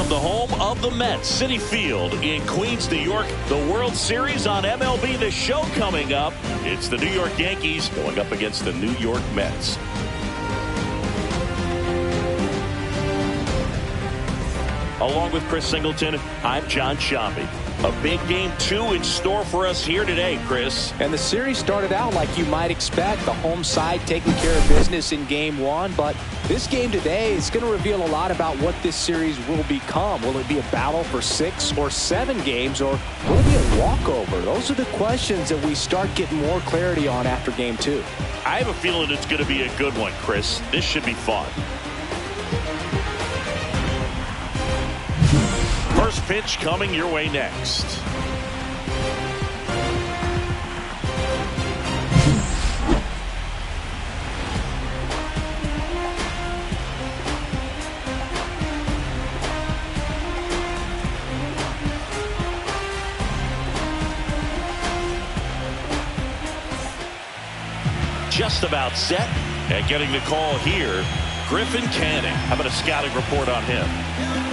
From the home of the Mets, Citi Field in Queens, New York, the World Series on MLB The Show coming up. It's the New York Yankees going up against the New York Mets. Along with Chris Singleton, I'm John Shambi. A big game 2 in store for us here today, Chris. And the series started out like you might expect. The home side taking care of business in game 1. But this game today is going to reveal a lot about what this series will become. Will it be a battle for 6 or 7 games, or will it be a walkover? Those are the questions that we start getting more clarity on after game 2. I have a feeling it's going to be a good one, Chris. This should be fun. First pitch coming your way next. Just about set, and getting the call here, Griffin Canning. How about a scouting report on him?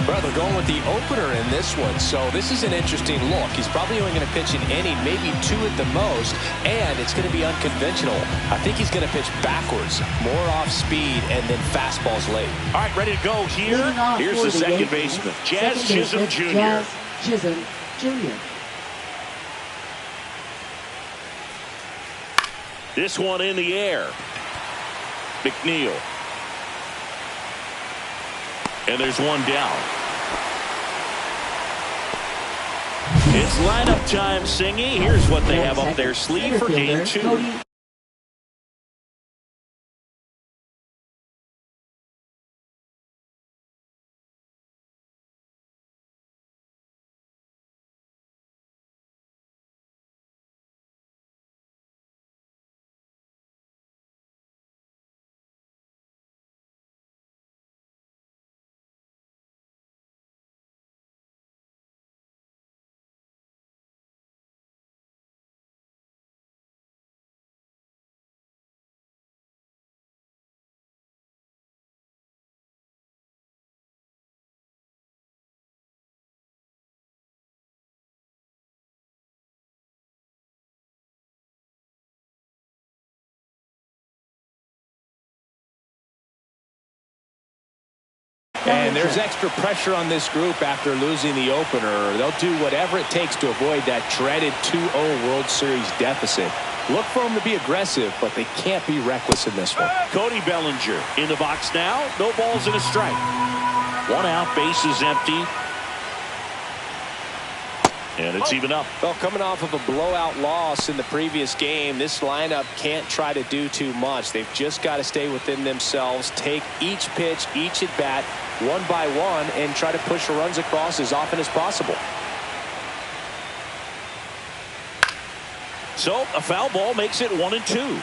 Well, they're going with the opener in this one, so this is an interesting look. He's probably only going to pitch an inning, maybe 2 at the most, and it's going to be unconventional. I think he's going to pitch backwards, more off speed, and then fastballs late. All right, ready to go here. Here's the second baseman, Jazz Chisholm Jr. Jazz Chisholm Jr. This one in the air. McNeil. And there's one down. It's lineup time, Singy. Here's what they have up their sleeve for game 2. And there's extra pressure on this group after losing the opener. They'll do whatever it takes to avoid that dreaded 2-0 World Series deficit. Look for them to be aggressive, but they can't be reckless in this one. Cody Bellinger in the box now. No balls and a strike. 1 out, base is empty. And it's even up. Well, coming off of a blowout loss in the previous game, this lineup can't try to do too much. They've just got to stay within themselves, take each pitch, each at bat, one by one, and try to push the runs across as often as possible. So a foul ball makes it 1-2.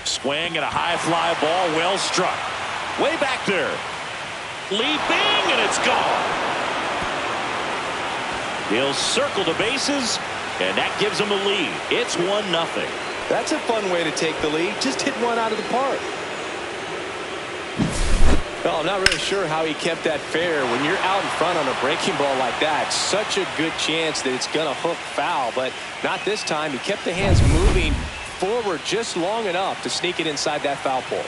Swing and a high fly ball, well struck. Way back there. Leaping, and it's gone. He'll circle the bases, and that gives him the lead. It's 1-0. That's a fun way to take the lead. Just hit one out of the park. Well, I'm not really sure how he kept that fair. When you're out in front on a breaking ball like that, such a good chance that it's going to hook foul, but not this time. He kept the hands moving forward just long enough to sneak it inside that foul pole.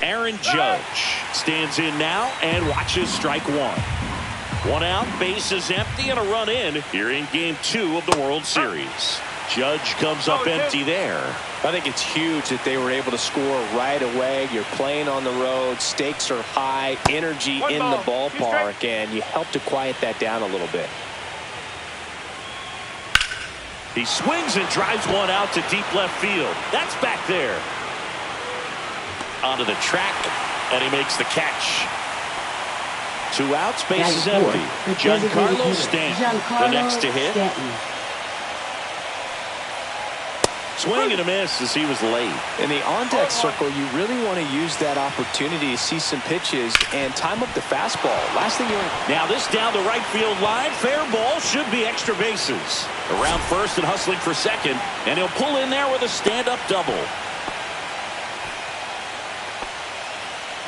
Aaron Judge stands in now and watches strike 1. 1 out, base is empty, and a run in here in game 2 of the World Series. Judge comes up empty there. I think it's huge that they were able to score right away. You're playing on the road, stakes are high, energy in the ballpark, and you help to quiet that down a little bit. He swings and drives one out to deep left field. That's back there. Onto the track, and he makes the catch. 2 outs, base is empty. Giancarlo Stanton, the next to hit. Swing and a miss as he was late. In the on-deck circle, you really want to use that opportunity to see some pitches and time up the fastball. Last thing you want. Now this down the right field line. Fair ball. Should be extra bases. Around first and hustling for second. And he'll pull in there with a stand-up double.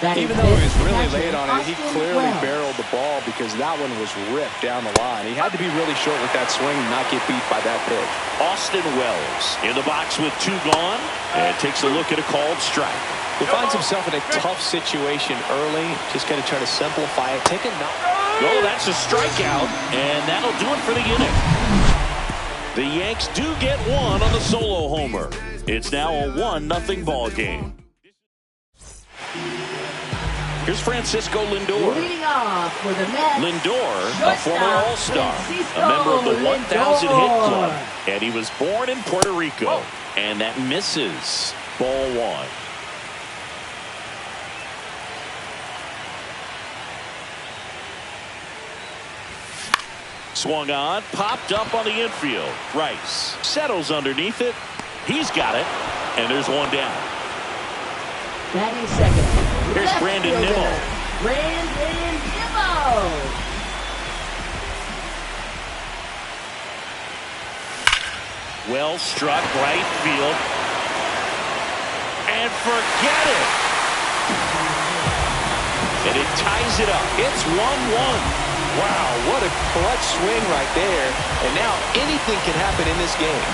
Even though he was really late on it, he clearly barreled the ball because that one was ripped down the line. He had to be really short with that swing and not get beat by that pitch. Austin Wells in the box with 2 gone and takes a look at a called strike. He finds himself in a tough situation early. Just got to try to simplify it. Take a knock. Oh, that's a strikeout, and that'll do it for the inning. The Yanks do get one on the solo homer. It's now a 1-0 ball game. Here's Francisco Lindor. Leading off for the Mets, Lindor, a former All-Star, a member of the 1,000 hit club, and he was born in Puerto Rico. And that misses. Ball 1. Swung on, popped up on the infield. Rice settles underneath it. He's got it, and there's one down. batting second. Here's Left Brandon fielder, Nimmo. Brandon Nimmo. Well struck right field. And forget it. And it ties it up. It's 1-1. Wow, what a clutch swing right there. And now anything can happen in this game.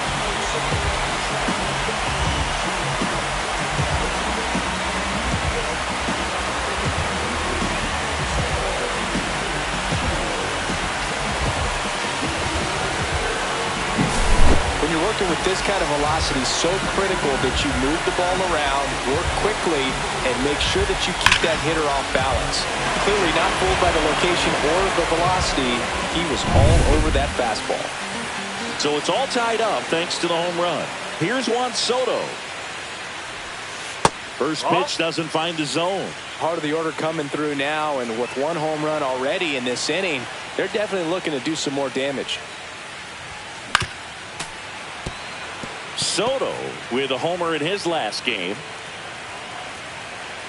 When you're working with this kind of velocity, so critical that you move the ball around, work quickly, and make sure that you keep that hitter off balance. Clearly not fooled by the location or the velocity. He was all over that fastball. So it's all tied up thanks to the home run. Here's Juan Soto. First pitch doesn't find the zone. Part of the order coming through now, and with 1 home run already in this inning, they're definitely looking to do some more damage. Soto with a homer in his last game.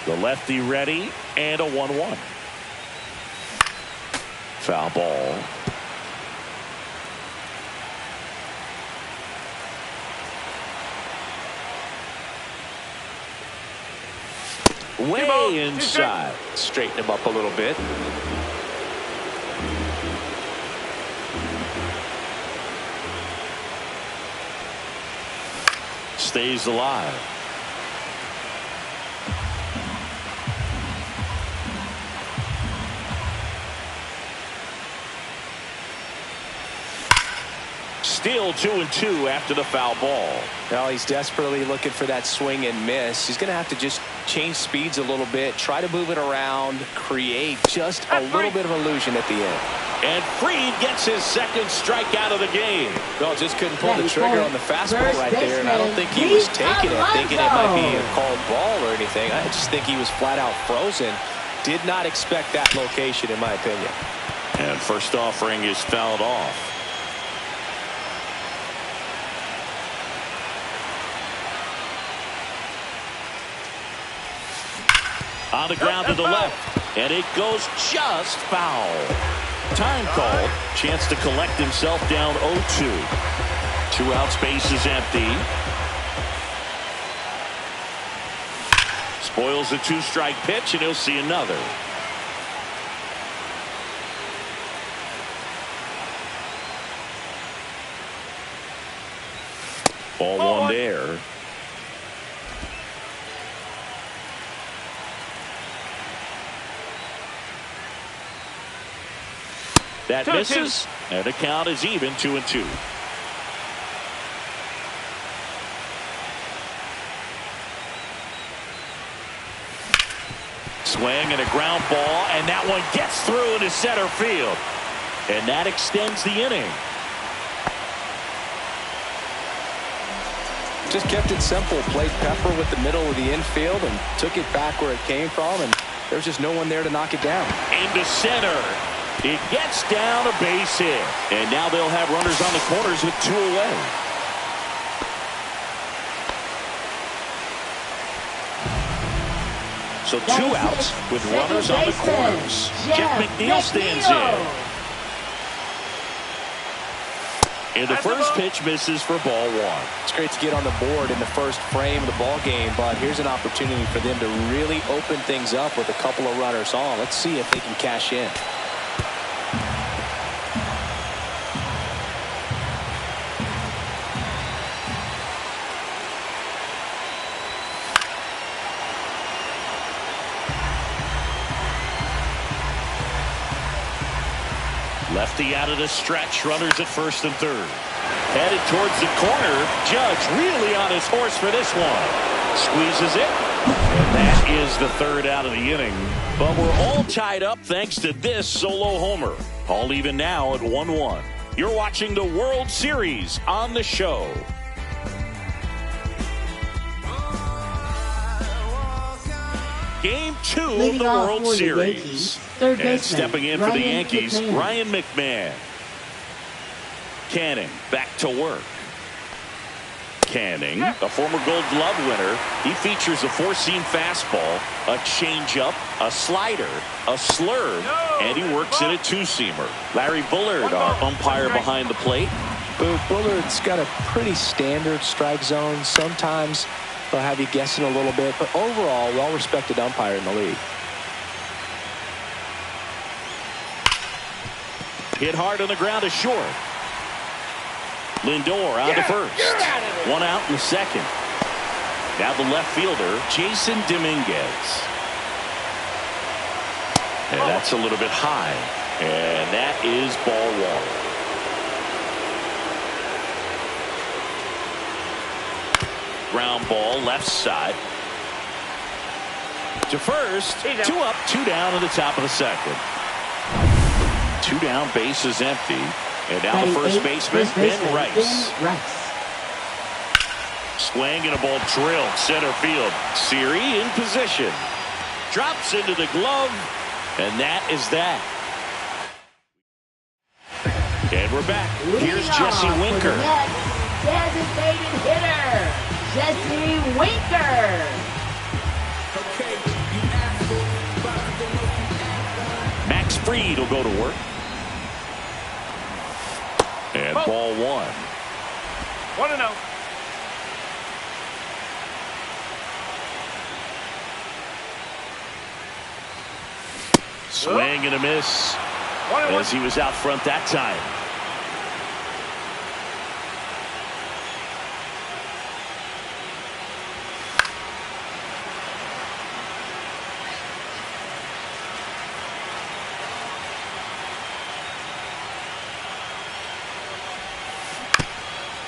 The lefty ready, and a 1-1. Foul ball. Way inside. Straighten him up a little bit. Stays alive. Still 2-2 after the foul ball. Now he's desperately looking for that swing and miss. He's going to have to just change speeds a little bit, try to move it around, create just a little bit of illusion at the end. And Fried gets his second strikeout of the game. Well, just couldn't pull the trigger on the fastball right there, and I don't think he was taking it, thinking it might be a called ball or anything. I just think he was flat out frozen. Did not expect that location, in my opinion. And first offering is fouled off. On the ground to the left, and it goes just foul. Time called. Chance to collect himself down 0-2. 2 outs, base is empty. Spoils a 2-strike pitch, and he'll see another. Ball 1 there. That misses, and the count is even 2-2. Swing and a ground ball, and that one gets through into center field. And that extends the inning. Just kept it simple, played pepper with the middle of the infield and took it back where it came from, and there's just no one there to knock it down. Into center. It gets down a base hit. And now they'll have runners on the corners with 2 away. So 2 outs with runners on the corners. Jeff McNeil stands in. And the first pitch misses for ball 1. It's great to get on the board in the first frame of the ball game, but here's an opportunity for them to really open things up with a couple of runners on. Let's see if they can cash in. Lefty out of the stretch, runners at first and third. Headed towards the corner. Judge really on his horse for this one. Squeezes it. And that is the third out of the inning. But we're all tied up thanks to this solo homer. All even now at 1-1. You're watching the World Series on the show. Game 2 of the World Series. And stepping in for the Yankees, Ryan McMahon. Canning back to work. Canning, a former Gold Glove winner. He features a 4-seam fastball, a changeup, a slider, a slurve, and he works in a 2-seamer. Larry Bullard, our umpire behind the plate. Bullard's got a pretty standard strike zone. Sometimes they'll have you guessing a little bit, but overall, well-respected umpire in the league. Hit hard on the ground to short. Lindor out to first. 1 out in the second. Now the left fielder, Jason Dominguez. And that's a little bit high. And that is ball 1. Ground ball left side. To first. 2 up, 2 down in the top of the second. 2 down, base is empty. And now the first baseman, Ben Rice. Swing and a ball drilled center field. Siri in position. Drops into the glove. And that is that. And we're back. Here's Jesse Winker. Designated hitter, Jesse Winker. Max Fried will go to work. And ball 1. 1-0. Swing and a miss as he was out front that time.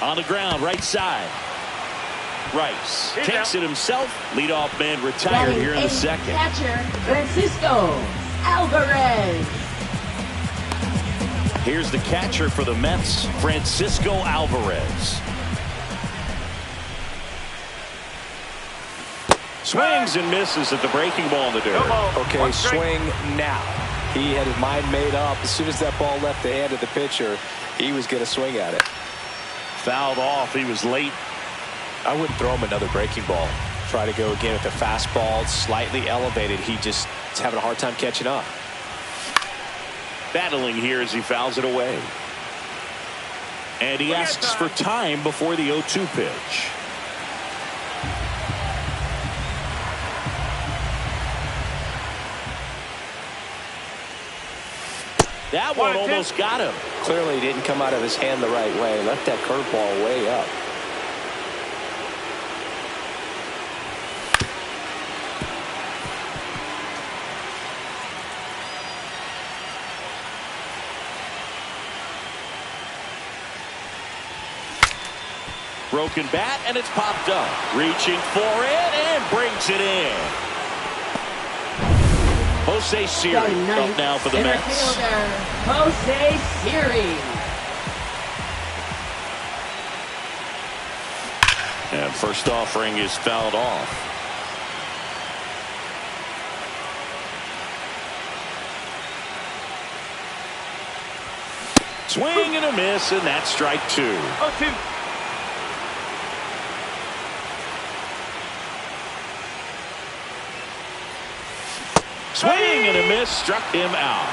On the ground, right side. Rice takes it himself. Leadoff man retired here in the second. Catcher, Francisco Alvarez. Here's the catcher for the Mets, Francisco Alvarez. Swings and misses at the breaking ball in the dirt. Okay, swing now. He had his mind made up. As soon as that ball left the hand of the pitcher, he was going to swing at it. Fouled off. He was late. I wouldn't throw him another breaking ball. Try to go again with the fastball slightly elevated. He just is having a hard time catching up. Battling here as he fouls it away. And he asks for time before the 0-2 pitch. That one almost got him. Clearly didn't come out of his hand the right way. Left that curveball way up. Broken bat, and it's popped up. Reaching for it, and brings it in. Jose Siri up now for the Mets. Jose Siri. And first offering is fouled off. Swing and a miss, and that's strike 2. 0-2. Swing and a miss. Struck him out.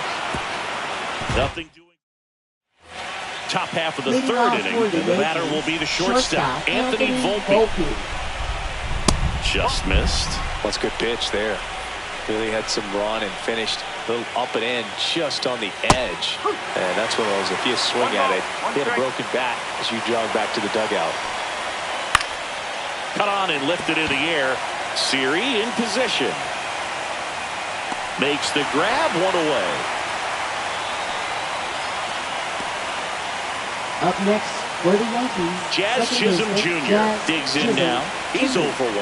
Nothing doing. Top half of the Leading third off inning. for And the batter will be the shortstop, Anthony Volpe. Just missed. That's a good pitch there. Really had some run and finished a little up and in just on the edge. And that's one of those, if you swing at it, hit a broken bat as you jog back to the dugout. Cut on and lifted in the air. Siri in position. Makes the grab, one away. Up next for the Yankees. Jazz second Chisholm baseman, Jr. Jazz digs in Chisholm. now. He's 0 for 1.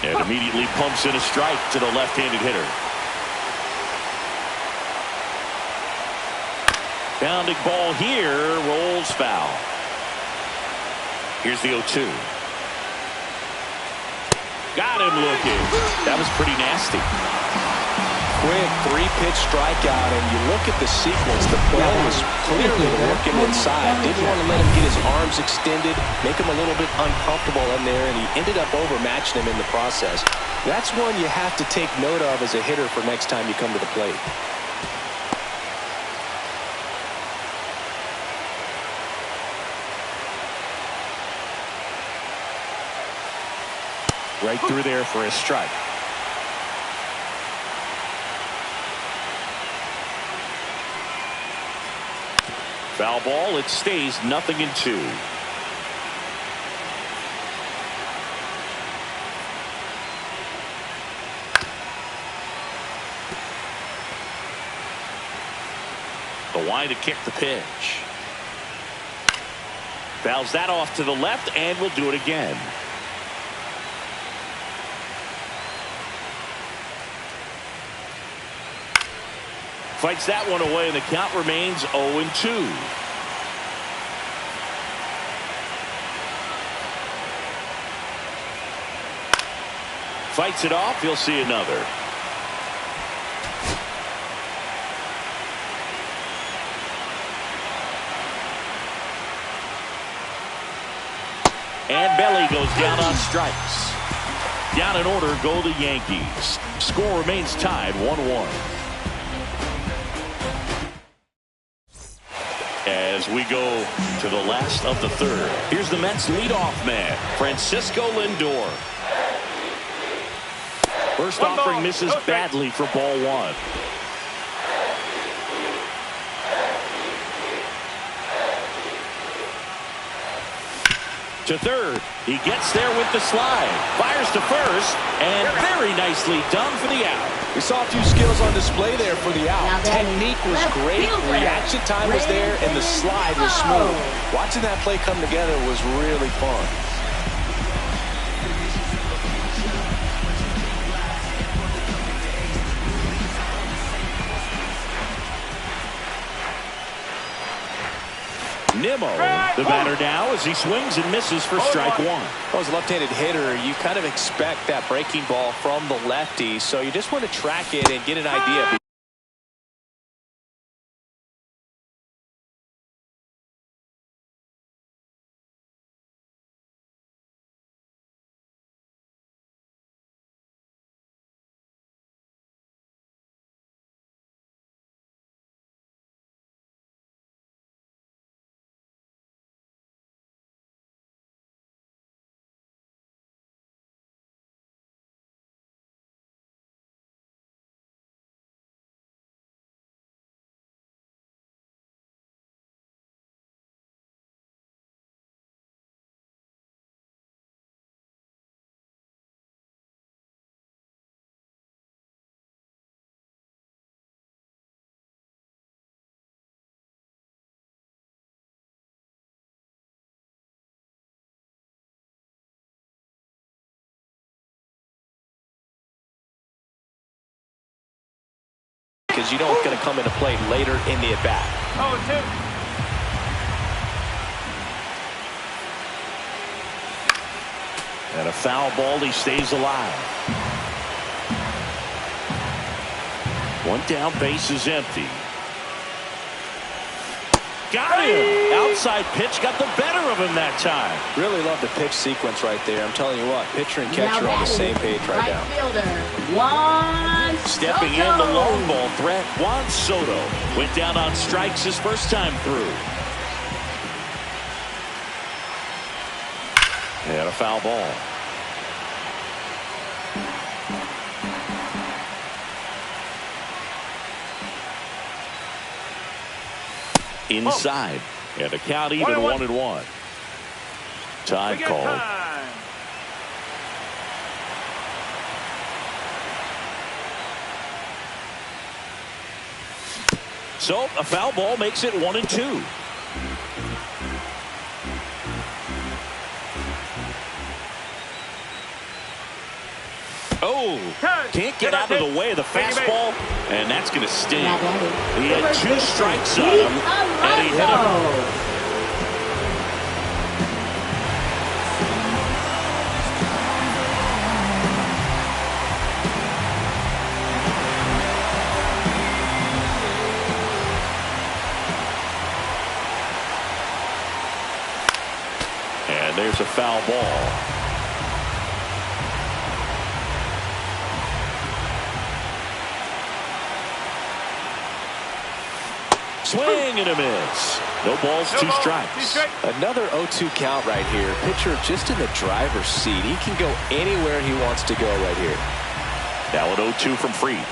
And immediately pumps in a strike to the left-handed hitter. Bounding ball here, rolls foul. Here's the 0-2. Got him looking. That was pretty nasty. Quick 3-pitch strikeout, and you look at the sequence. The play was clearly to work him inside. Didn't want to let him get his arms extended, make him a little bit uncomfortable in there, and he ended up overmatching him in the process. That's one you have to take note of as a hitter for next time you come to the plate. Right through there for a strike. Foul ball. It stays 0-2. The wide to kick the pitch. Fouls that off to the left and will do it again. Fights that one away, and the count remains 0-2. Fights it off. He'll see another. And Belly goes down on strikes. Down in order go the Yankees. Score remains tied 1-1. As we go to the last of the third. Here's the Mets leadoff man, Francisco Lindor. First offering misses badly for ball one. To third. He gets there with the slide. Fires to first. And very nicely done for the out. We saw a few skills on display there for the out. Technique was great. Reaction time was there. And the slide was smooth. Watching that play come together was really fun. Nimmo, the batter now as he swings and misses for strike one. Well, as a left-handed hitter, you kind of expect that breaking ball from the lefty, so you just want to track it and get an idea. Because you know it's going to come into play later in the at-bat. 0-2. And a foul ball. He stays alive. One down, base is empty. got him. Outside pitch got the better of him that time. Really love the pitch sequence right there. I'm telling you what, pitcher and catcher on the same page right now. Fielder, Juan Stepping in the long ball threat, Juan Soto went down on strikes his first time through. And a foul ball. Inside. And the count even 1-1. Time called. So a foul ball makes it 1-2. Oh, can't get out of the way of the fastball, and that's going to sting. He had 2 strikes on him, and he hit him. And there's a foul ball. Swing and a miss. No balls, 2 strikes. Another 0-2 count right here. Pitcher just in the driver's seat. He can go anywhere he wants to go right here. Now an 0-2 from Fried.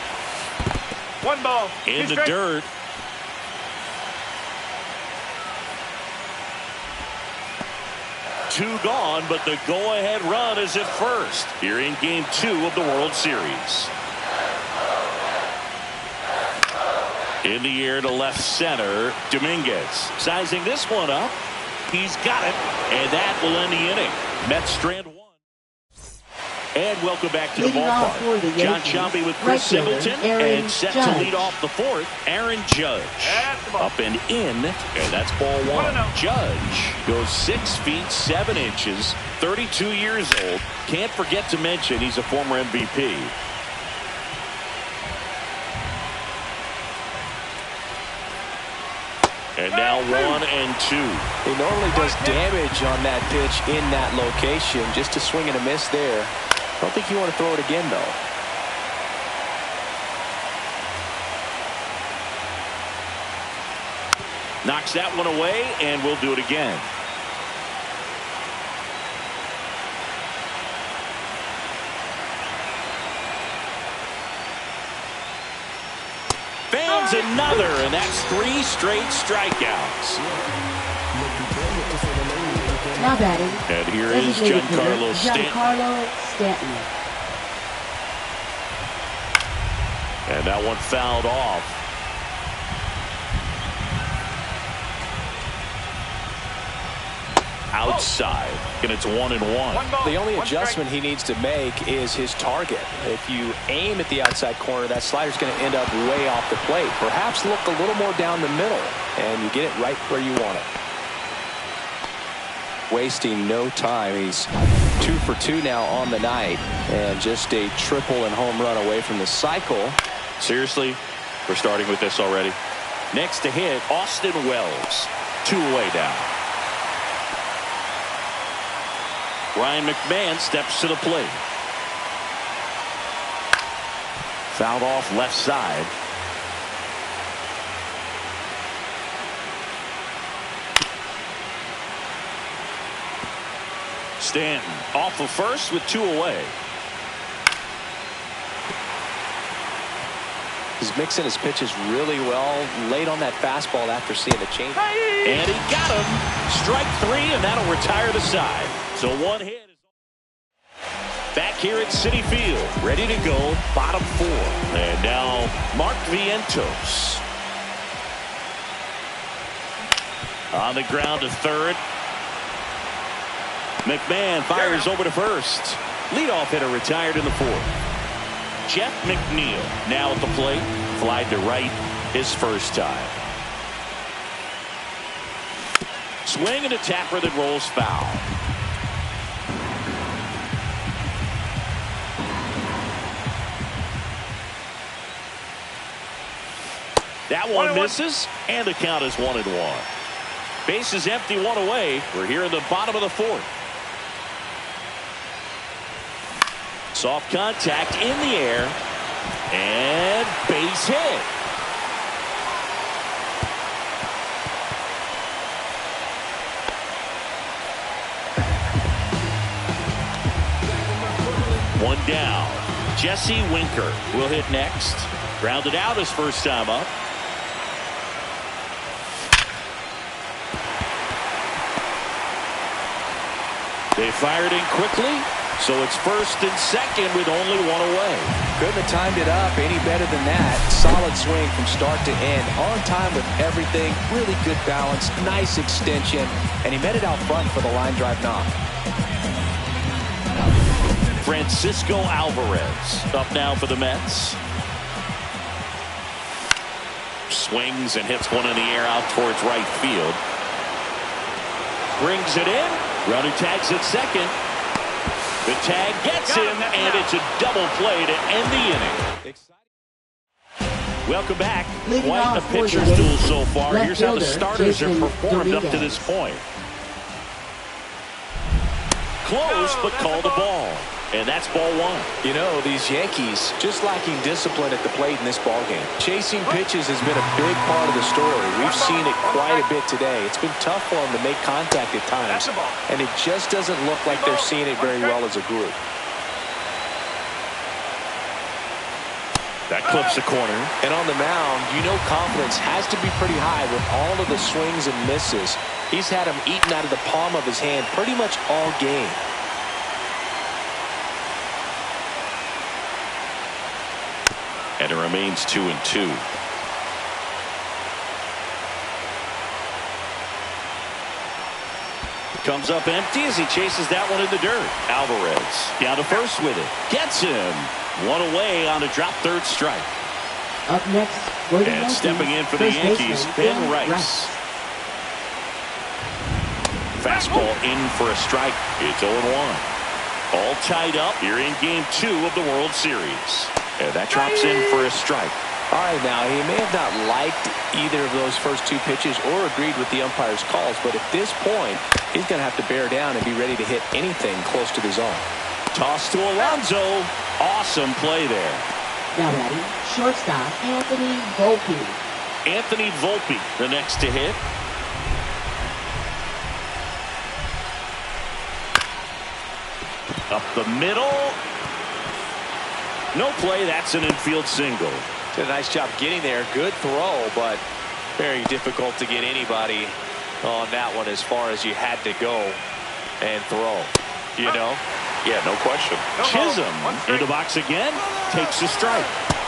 1 ball. In the dirt. Two gone, but the go-ahead run is at first here in Game 2 of the World Series. In the air to left center, Dominguez sizing this one up. He's got it, and that will end the inning. Mets strand 1. And welcome back to the ballpark. John Sciambi with Chris Singleton, and set to lead off the 4th, Aaron Judge. Up and in, and that's ball 1. Judge goes 6 feet 7 inches, 32 years old. Can't forget to mention he's a former MVP. And now 1-2. He normally does damage on that pitch in that location. Just a swing and a miss there. I don't think you want to throw it again, though. Knocks that one away, and we'll do it again. Fans another, and that's 3 straight strikeouts. Now batting. And here is Giancarlo Stanton. And that one fouled off. Outside, and it's 1-1. The only adjustment he needs to make is his target. If you aim at the outside corner, that slider's going to end up way off the plate. Perhaps look a little more down the middle, and you get it right where you want it. Wasting no time. He's 2 for 2 now on the night, and just a triple and home run away from the cycle. Seriously, we're starting with this already. Next to hit, Austin Wells. 2 away now. Ryan McMahon steps to the plate. Fouled off left side. Stanton off of first with 2 away. He's mixing his pitches really well. Late on that fastball after seeing the change. And he got him. Strike 3, and that'll retire the side. So 1 hit. Back here at Citi Field, ready to go, bottom 4. And now Mark Vientos. On the ground to third. McMahon fires over to first. Leadoff hitter retired in the 4th. Jeff McNeil now at the plate. Fly to right his first time. Swing and a tapper that rolls foul. That one misses, and the count is 1-1. Base is empty, one away. We're here in the bottom of the fourth. Soft contact in the air. And base hit. One down. Jesse Winker will hit next. Grounded out his first time up. They fired in quickly, so it's first and second with only one away. Couldn't have timed it up any better than that. Solid swing from start to end. On time with everything. Really good balance. Nice extension. And he met it out front for the line drive knock. Francisco Alvarez up now for the Mets. Swings and hits one in the air out towards right field. Brings it in. Runner tags at second. The tag gets him, and it's a double play to end the inning. Welcome back. Quite a pitcher's duel so far. Here's how the starters have performed up to this point. Close, but called a ball. And that's ball one. You know, these Yankees just lacking discipline at the plate in this ballgame. Chasing pitches has been a big part of the story. We've seen it quite a bit today. It's been tough for them to make contact at times, and it just doesn't look like they're seeing it very well as a group. That clips the corner. And on the mound, you know confidence has to be pretty high with all of the swings and misses. He's had them eaten out of the palm of his hand pretty much all game. And it remains 2-2. Comes up empty as he chases that one in the dirt. Alvarez down to first with it. Gets him. One away on a drop third strike. Up next, and stepping in for the Yankees, Ben Rice. Fastball in for a strike. It's 0-1. All tied up here in game 2 of the World Series. And that drops in for a strike. All right, now, he may have not liked either of those first two pitches or agreed with the umpire's calls, but at this point, he's going to have to bear down and be ready to hit anything close to the zone. Toss to Alonso. Awesome play there. Now batting, shortstop, Anthony Volpe. Anthony Volpe, the next to hit. Up the middle. No play. That's an infield single. Did a nice job getting there. Good throw, but very difficult to get anybody on that one as far as you had to go and throw. You know? Yeah, no question. Chisholm in the box again. Takes a strike.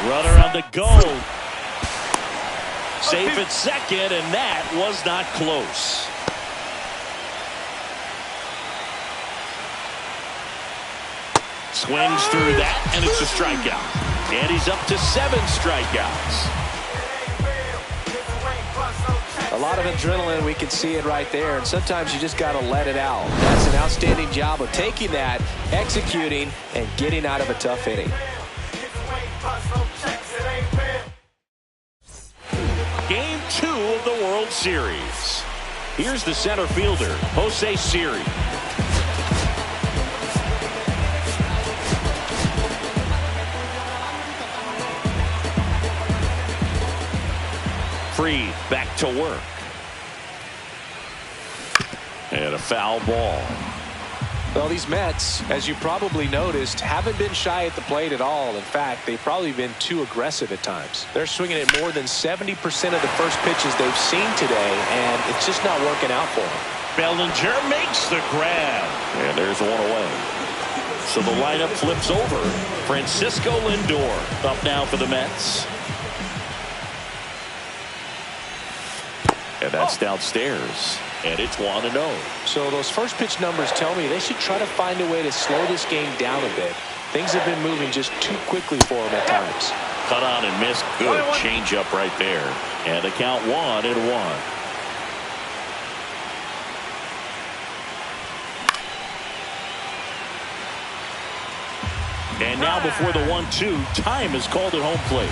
Runner on the go. Safe at second, and that was not close. Swings through that, and it's a strikeout. And he's up to 7 strikeouts. A lot of adrenaline, we can see it right there, and sometimes you just got to let it out. That's an outstanding job of taking that, executing, and getting out of a tough inning. Game 2 of the World Series. Here's the center fielder, Jose Siri. Free back to work. And a foul ball. Well, these Mets, as you probably noticed, haven't been shy at the plate at all. In fact, they've probably been too aggressive at times. They're swinging at more than 70% of the first pitches they've seen today, and it's just not working out for them. Bellinger makes the grab. And there's one away. So the lineup flips over. Francisco Lindor up now for the Mets. And that's downstairs. And it's 1-0. So those first pitch numbers tell me they should try to find a way to slow this game down a bit. Things have been moving just too quickly for them at times. Cut on and missed. Good changeup right there. And the count 1-1. And now before the 1-2, time is called at home plate.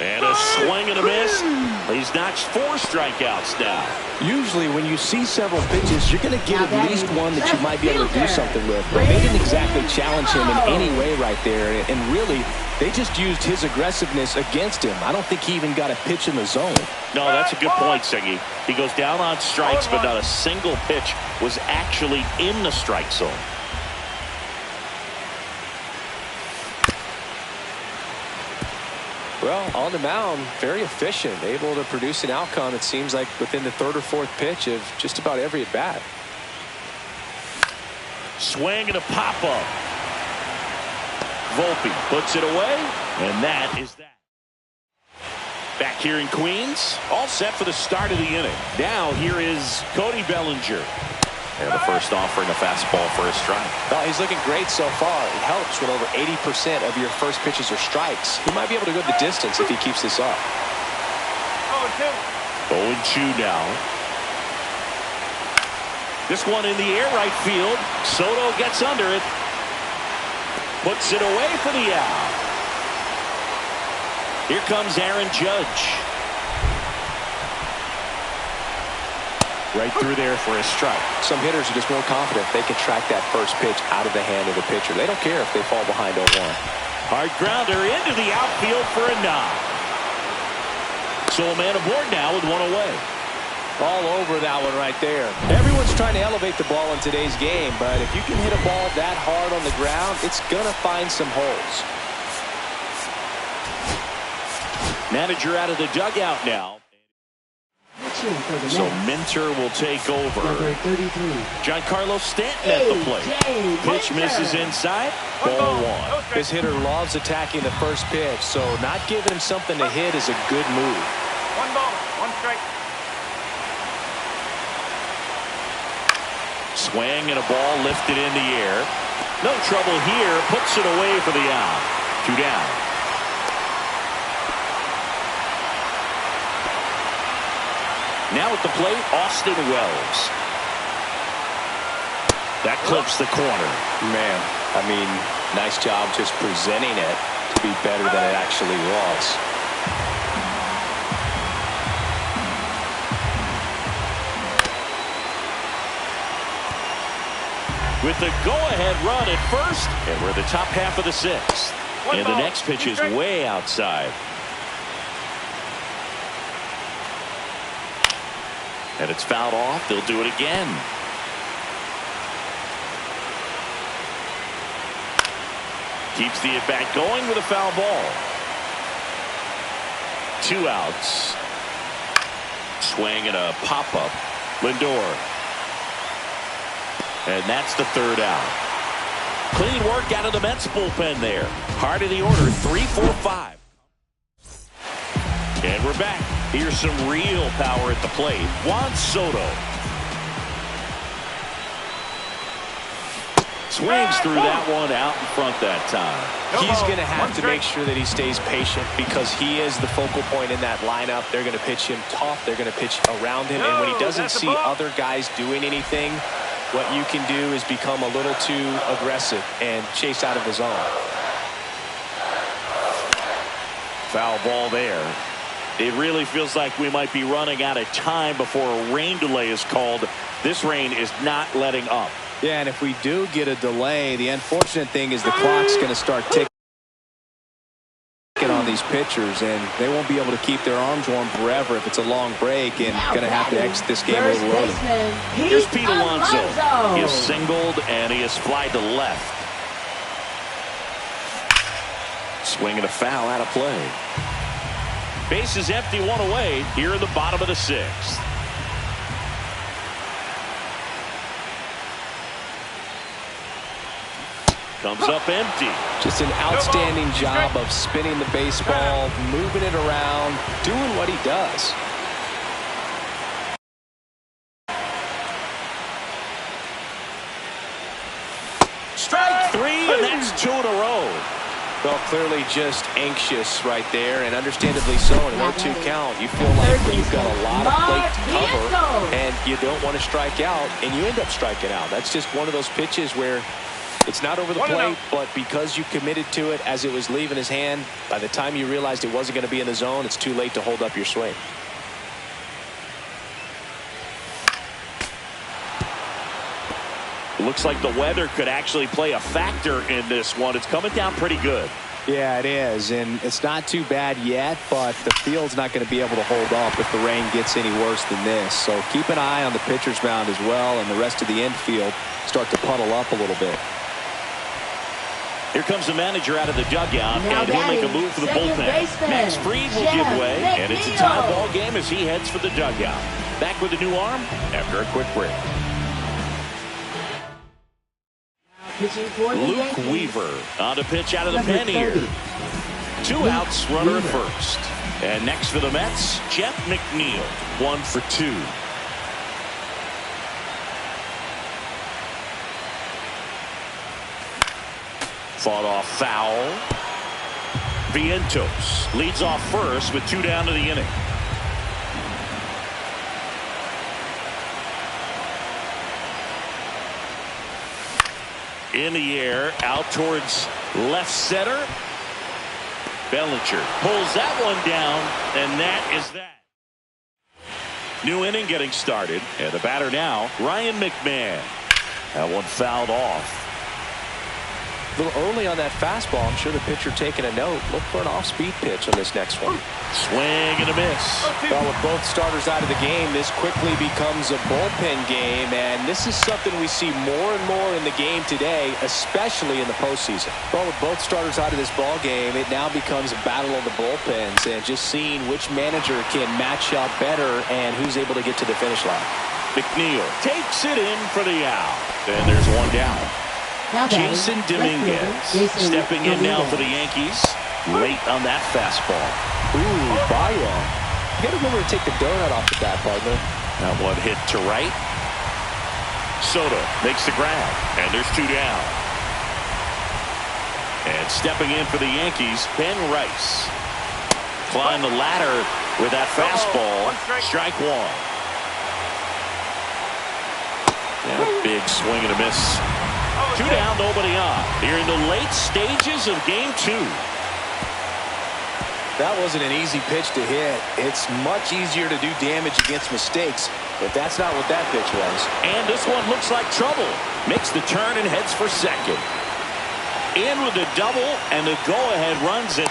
And a swing and a miss. He's notched 4 strikeouts now. Usually when you see several pitches, you're going to get at least one that you might be able to do something with. But they didn't exactly challenge him in any way right there. And really, they just used his aggressiveness against him. I don't think he even got a pitch in the zone. No, that's a good point, Siggy. He goes down on strikes, but not a single pitch was actually in the strike zone. Well, on the mound, very efficient, able to produce an outcome, it seems like, within the 3rd or 4th pitch of just about every at-bat. Swing and a pop-up. Volpe puts it away, and that is that. Back here in Queens, all set for the start of the inning. Now here is Cody Bellinger. And the first offering a fastball for a strike. Well, he's looking great so far. It helps when over 80% of your first pitches are strikes. He might be able to go the distance if he keeps this up. 0-2 now. This one in the air right field. Soto gets under it. Puts it away for the out. Here comes Aaron Judge. Right through there for a strike. Some hitters are just more confident they can track that first pitch out of the hand of the pitcher. They don't care if they fall behind 0-1. Hard grounder into the outfield for a knock. So a man aboard now with 1 away. All over that one right there. Everyone's trying to elevate the ball in today's game, but if you can hit a ball that hard on the ground, it's going to find some holes. Manager out of the dugout now. So Minter will take over. Giancarlo Stanton at the plate. Pitch misses inside. Ball 1. This hitter loves attacking the first pitch, so not giving him something to hit is a good move. 1 ball, 1 strike. Swing and a ball lifted in the air. No trouble here. Puts it away for the out. 2 down. Now at the plate, Austin Wells. That clips the corner. Man, I mean, nice job just presenting it to be better than it actually was. With the go-ahead run at first, and we're the top half of the 6th. And the next pitch is way outside. And it's fouled off. They'll do it again. Keeps the at-bat going with a foul ball. 2 outs. Swing and a pop-up. Lindor. And that's the 3rd out. Clean work out of the Mets bullpen there. Heart of the order, 3-4-5. And we're back. Here's some real power at the plate. Juan Soto. Swings through that one out in front that time. He's going to have to make sure that he stays patient because he is the focal point in that lineup. They're going to pitch him tough. They're going to pitch around him. And when he doesn't see other guys doing anything, what you can do is become a little too aggressive and chase out of the zone. Foul ball there. It really feels like we might be running out of time before a rain delay is called. This rain is not letting up. Yeah, and if we do get a delay, the unfortunate thing is the clock's going to start ticking on these pitchers, and they won't be able to keep their arms warm forever if it's a long break, and going to have to exit this game a little early. Here's Pete Alonso. He is singled, and he is flied to left. Swing and a foul out of play. Base is empty, 1 away here in the bottom of the 6th. Comes up empty. Just an outstanding job of spinning the baseball, moving it around, doing what he does. Strike 3, and that's 2 in a row. Well, clearly just anxious right there, and understandably so. In an 0-2 count, you feel like you've got a lot of plate to cover, and you don't want to strike out, and you end up striking out. That's just one of those pitches where It's not over the plate, but because you committed to it as it was leaving his hand, by the time you realized it wasn't going to be in the zone, it's too late to hold up your swing. Looks like the weather could actually play a factor in this one. It's coming down pretty good. Yeah, it is, and it's not too bad yet, but the field's not going to be able to hold up if the rain gets any worse than this. So keep an eye on the pitcher's mound as well, and the rest of the infield start to puddle up a little bit. Here comes the manager out of the dugout, now and he'll make a move for the bullpen. Baseman, Max Fried will give way, and it's a tie ball game as he heads for the dugout. Back with a new arm after a quick break. Luke Weaver on to pitch out of the pen here. 2 outs, runner at first. And next for the Mets, Jeff McNeil, 1 for 2. Fought off foul. Vientos leads off first with 2 down to the inning. In the air, out towards left center. Bellinger pulls that one down, and that is that. New inning getting started, and the batter now, Ryan McMahon. That one fouled off. A little early on that fastball. I'm sure the pitcher taking a note. Look for an off-speed pitch on this next one. Swing and a miss. Well, with both starters out of the game, this quickly becomes a bullpen game, and this is something we see more and more in the game today, especially in the postseason. Well, with both starters out of this ball game, it now becomes a battle of the bullpens, and just seeing which manager can match up better and who's able to get to the finish line. McNeil takes it in for the out, and there's one down. Jason Dominguez stepping in now for the Yankees. Late on that fastball. Ooh, Bayo. You got to remember to take the donut off the bat, partner. That one hit to right. Soto makes the grab, and there's 2 down. And stepping in for the Yankees, Ben Rice. Climb the ladder with that fastball. Strike 1. Yeah, big swing and a miss. 2 down, nobody on. Here in the late stages of game 2. That wasn't an easy pitch to hit. It's much easier to do damage against mistakes, but that's not what that pitch was. And this one looks like trouble. Makes the turn and heads for second. In with a double, and the go-ahead runs it.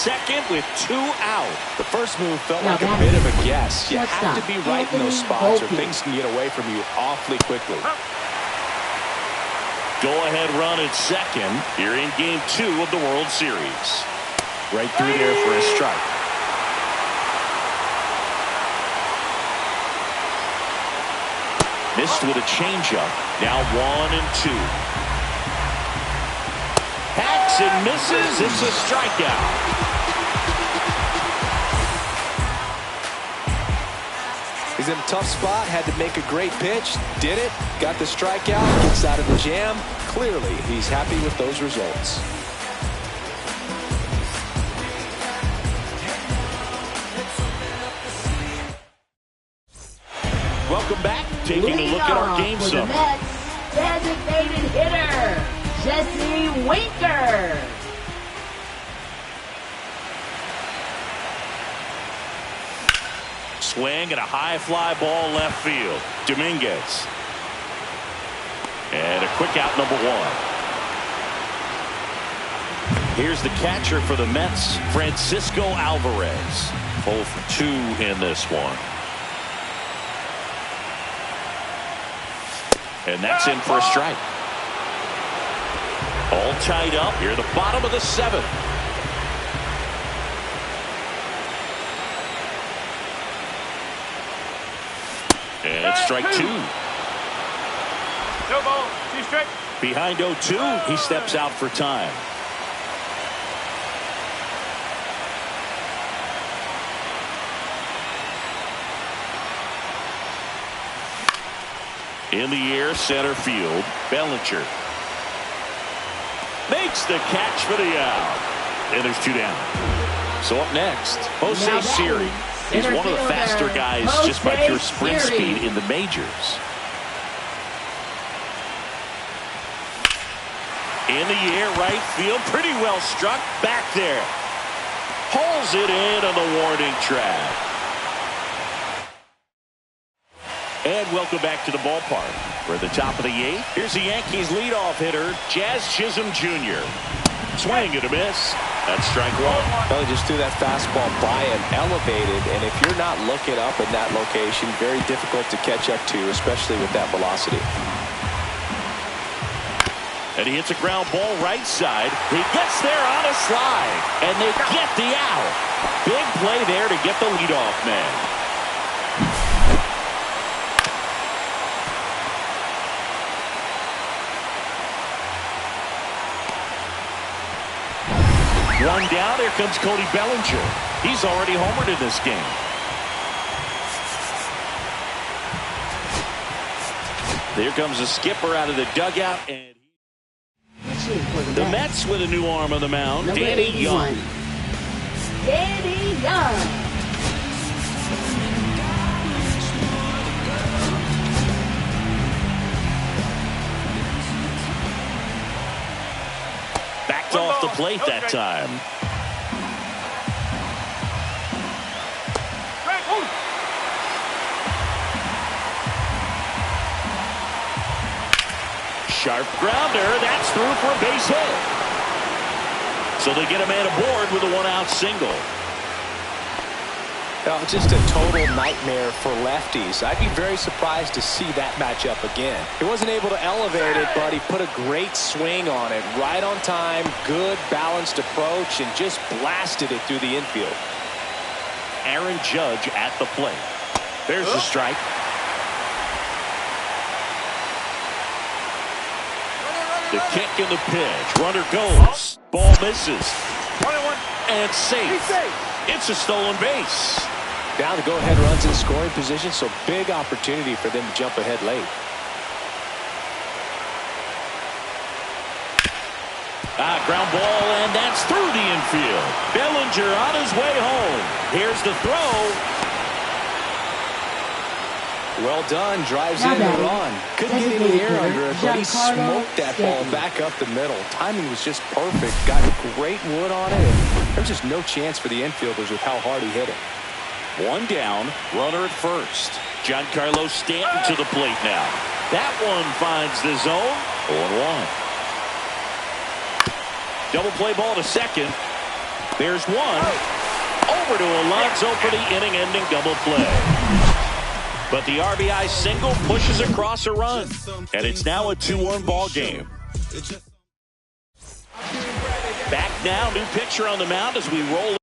second with 2 out. The first move felt Now like a that bit is of a guess. You shortstop, have to be right in those Anthony spots or Volpe. things can get away from you awfully quickly. Go-ahead run at second here in Game 2 of the World Series. Right through there for a strike. Missed with a changeup. Now 1-2. Hacks and misses. It's a strikeout. He's in a tough spot, had to make a great pitch, did it, got the strikeout, gets out of the jam. Clearly, he's happy with those results. Welcome back. Taking a look at our game for the summary. Mets, designated hitter, Jesse Winker. Swing and a high fly ball left field. Dominguez. And a quick out, number 1. Here's the catcher for the Mets, Francisco Alvarez. 0 for 2 in this one. And that's in for a strike. All tied up here at the bottom of the 7th. And strike 2. No ball, 2 strikes. Behind 0-2, he steps out for time. In the air, center field, Bellinger. Makes the catch for the out. And there's 2 down. So up next, Jose Now Siri is center one of the fielder, faster guys just by Jose pure sprint Siri. speed in the majors. In the air, right field, pretty well struck back there. Pulls it in on the warning track. And welcome back to the ballpark. We're at the top of the 8th. Here's the Yankees leadoff hitter, Jazz Chisholm Jr. Swing and a miss. That's strike 1. Well, he just threw that fastball by him, elevated, and if you're not looking up in that location, very difficult to catch up to, especially with that velocity. And he hits a ground ball right side. He gets there on a slide, and they get the out. Big play there to get the leadoff man. One down, here comes Cody Bellinger. He's already homered in this game. There comes the skipper out of the dugout. And the Mets with a new arm on the mound, Number Danny 81. Young. Danny Young. Backed off the plate that time. Sharp grounder. That's through for a base hit. So they get a man aboard with a 1-out single. Just a total nightmare for lefties. I'd be very surprised to see that matchup again. He wasn't able to elevate it, but he put a great swing on it. Right on time, good balanced approach, and just blasted it through the infield. Aaron Judge at the plate. There's the strike. The kick and the pitch. Runner goes. Ball misses. 1-1. And safe. It's a stolen base. Down to go-ahead runs in scoring position, so big opportunity for them to jump ahead late. Ground ball, and that's through the infield. Bellinger on his way home. Here's the throw. Well done, drives Now in the batting, run. Couldn't get any designated air under it, but he Giancarlo smoked that ball Stanton. back up the middle. Timing was just perfect. Got great wood on it, and there's just no chance for the infielders with how hard he hit it. 1 down, runner at first. Giancarlo Stanton to the plate now. That one finds the zone. 0-1. Double play ball to second. There's one. Over to Alonso for the inning-ending double play. But the RBI single pushes across a run. And it's now a 2-1 ball game. Back now, new pitcher on the mound as we roll.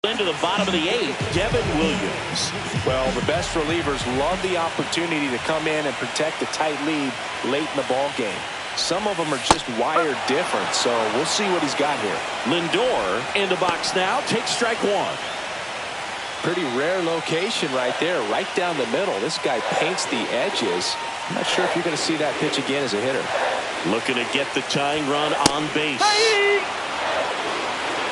Into the bottom of the 8th, Devin Williams. Well, the best relievers love the opportunity to come in and protect a tight lead late in the ball game. Some of them are just wired different, so we'll see what he's got here. Lindor in the box now, takes strike one. Pretty rare location right there, right down the middle. This guy paints the edges. I'm not sure if you're going to see that pitch again as a hitter. Looking to get the tying run on base.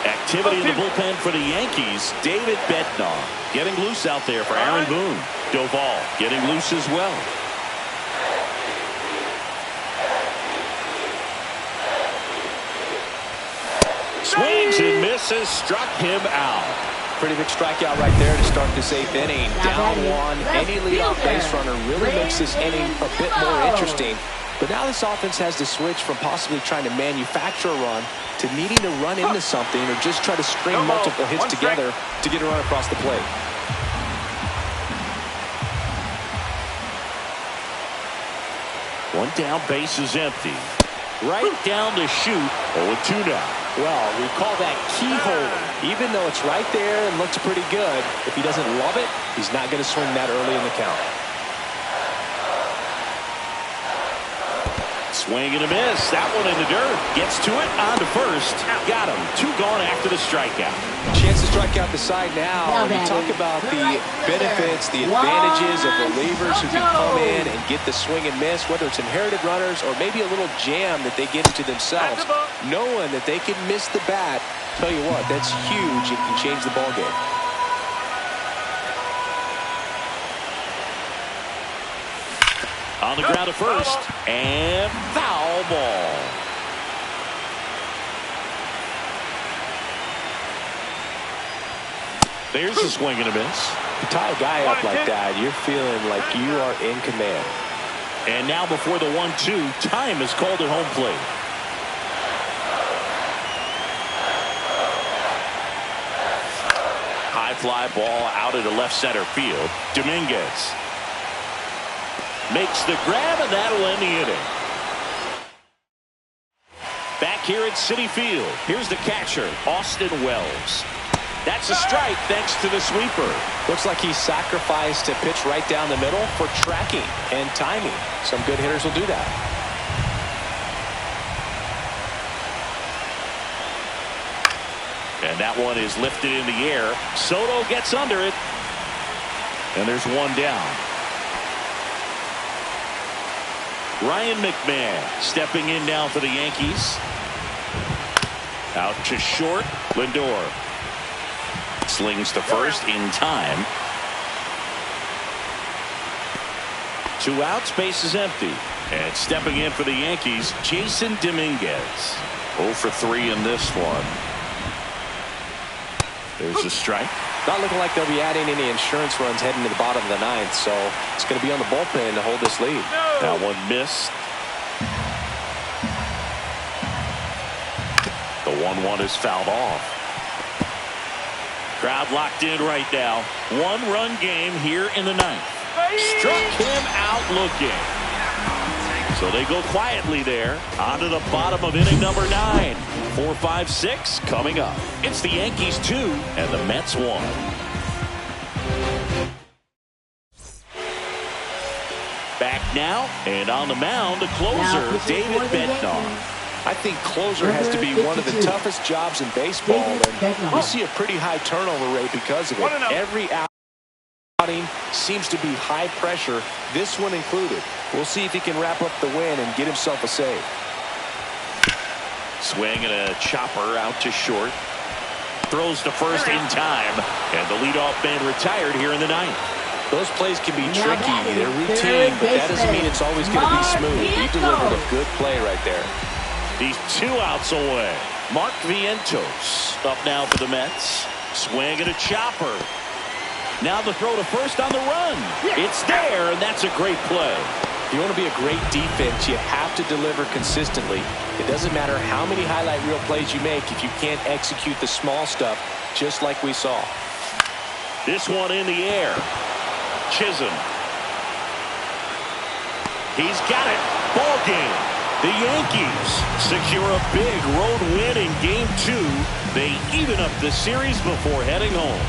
Activity in the bullpen for the Yankees. David Bednar getting loose out there for Aaron Boone. Doval getting loose as well. Swings and misses, struck him out. Pretty big strikeout right there to start this 8th inning. Down one. Any leadoff base runner really makes this inning a bit more interesting. But now this offense has to switch from possibly trying to manufacture a run to needing to run into something or just try to string multiple hits together to get a run across the plate. One down, base is empty. Right down the chute. 0-2 now. Well, we call that keyhole. Even though it's right there and looks pretty good, if he doesn't love it, he's not going to swing that early in the count. Swing and a miss. That one in the dirt. Gets to it. On to first. Got him. 2 gone after the strikeout. Chance to strike out the side now. You talk about the benefits, the advantages of relievers who can come in and get the swing and miss, whether it's inherited runners or maybe a little jam that they get into themselves. Knowing that they can miss the bat, tell you what, that's huge. It can change the ball game. On the ground at first, and foul ball. There's a swing and a miss. You tie a guy up like that, you're feeling like you are in command. And now before the 1-2, time is called at home plate. High fly ball out into left center field. Dominguez. Makes the grab, and that'll end the inning. Back here at Citi Field, here's the catcher, Austin Wells. That's a strike thanks to the sweeper. Looks like he sacrificed a pitch right down the middle for tracking and timing. Some good hitters will do that. And that one is lifted in the air. Soto gets under it. And there's one down. Ryan McMahon stepping in now for the Yankees. Out to short. Lindor slings to first in time. 2 outs, base is empty. And stepping in for the Yankees, Jason Dominguez. 0 for 3 in this one. There's a strike. Not looking like they'll be adding any insurance runs heading to the bottom of the ninth, so it's going to be on the bullpen to hold this lead. That one missed. The 1-1 is fouled off. Crowd locked in right now. 1-run game here in the ninth. Struck him out looking. So they go quietly there. On to the bottom of inning number 9. 4, 5, 6 coming up. It's the Yankees 2 and the Mets 1. Back now and on the mound, the closer, David Bednar. I think closer has to be one of the toughest jobs in baseball, and we see a pretty high turnover rate because of it. Every outing seems to be high pressure, this one included. We'll see if he can wrap up the win and get himself a save. Swing and a chopper out to short. Throws to first in time, and the leadoff man retired here in the ninth. Those plays can be tricky. They're routine, but that doesn't mean it's always going to be smooth. He delivered a good play right there. He's 2 outs away. Mark Vientos up now for the Mets. Swing and a chopper. Now the throw to first on the run. It's there, and that's a great play. If you want to be a great defense, you have to deliver consistently. It doesn't matter how many highlight reel plays you make if you can't execute the small stuff, just like we saw. This one in the air. Chisholm. He's got it. Ball game. The Yankees secure a big road win in Game 2. They even up the series before heading home.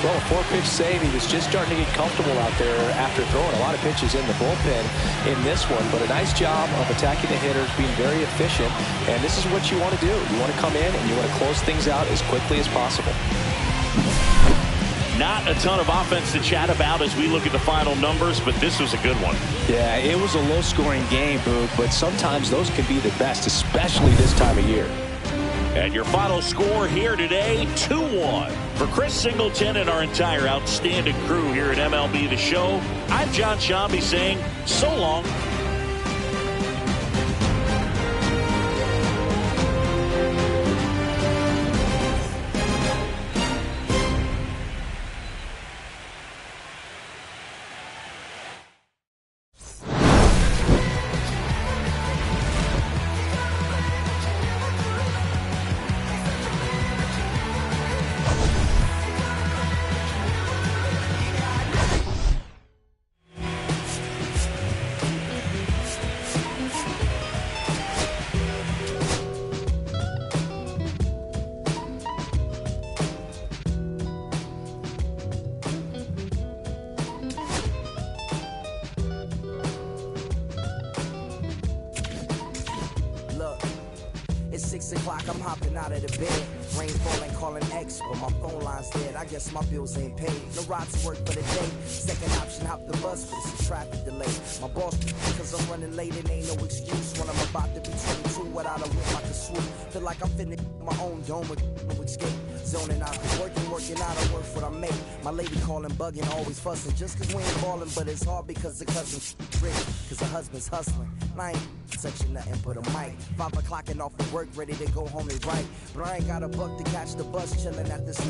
Well, a 4-pitch save. He was just starting to get comfortable out there after throwing a lot of pitches in the bullpen in this one. But a nice job of attacking the hitters, being very efficient. And this is what you want to do. You want to come in and you want to close things out as quickly as possible. Not a ton of offense to chat about as we look at the final numbers, but this was a good one. Yeah, it was a low-scoring game, Boog, but sometimes those can be the best, especially this time of year. And your final score here today, 2-1. For Chris Singleton and our entire outstanding crew here at MLB The Show, I'm John Shambi saying so long. It's 6 o'clock, I'm hopping out of the bed. Rain falling, calling X, but my phone line's dead. I guess my bills ain't paid. No ride to work for the day. Second option, hop the bus, but it's a traffic delay. My boss, cause I'm running late, it ain't no excuse. When I'm about to be 22, without a whip, I can swoop. Feel like I'm finna my own dome with no escape. Zoning out, working out, I work what I make. My lady calling, bugging, always fussing. Just cause we ain't ballin', but it's hard because the cousin's rich. Cause the husband's hustling. I ain't touching nothing but a mic. 5 o'clock and off of work, ready to go home and write. But I ain't got a buck to catch the bus, chillin' at the stop.